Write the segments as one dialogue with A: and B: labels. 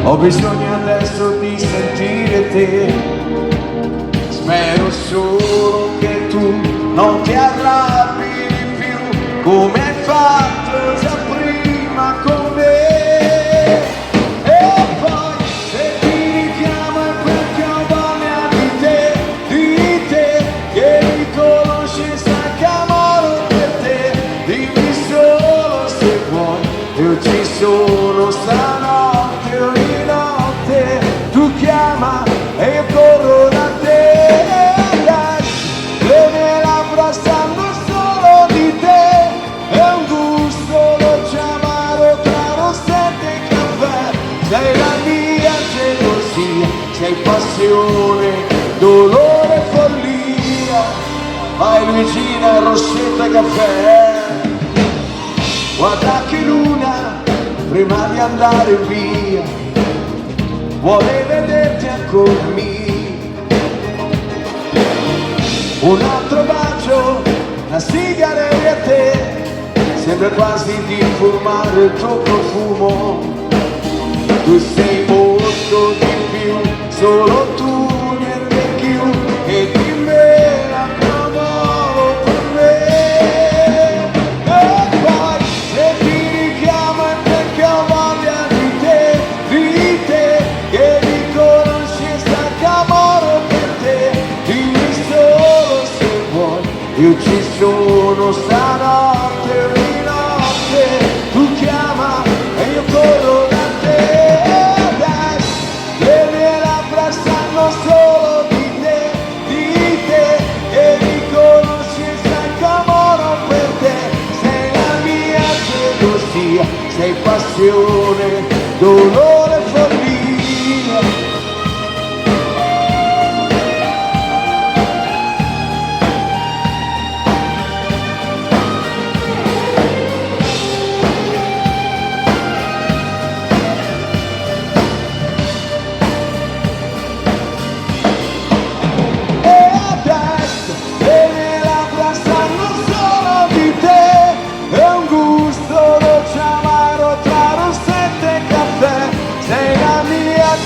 A: Ho bisogno adesso di sentire te. Spero solo che tu non ti arrabbi di più come hai fatto già prima con me. E poi se ti richiamo è perché ho voglia di te, che mi conosci e sai che amore per te. Dimmi solo se vuoi, io ci sono stanotte, ogni notte tu chiama e io corro da te. Dai, le mie labbra sanno solo di te, è un gusto dolce amaro tra rossetto e caffè. Sei la mia gelosia, sei passione, dolore e follia. Vai Luigina, Rossetta e caffè. Guarda che luna, prima di andare via, vuole vederti ancora mia. Un altro bacio, una sigaretta, sembra quasi di fumare il tuo profumo. Tu sei molto di più, solo tu mi rende più, e di me la provo per me. E poi se ti richiamo è perché ho voglia di te, che mi conosci e sai che amore per te. Dimmi solo se vuoi, io ci sono stanotte, ogni notte tu chiama e io corro da te. Dai, le mie labbra sanno solo di te, che mi conosci e sai che amore per te. Sei la mia gelosia, sei passione, dolore e follia.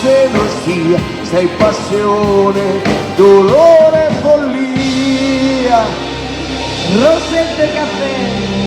A: Gelosia, sei passione, dolore e follia.
B: Rossette Caffè.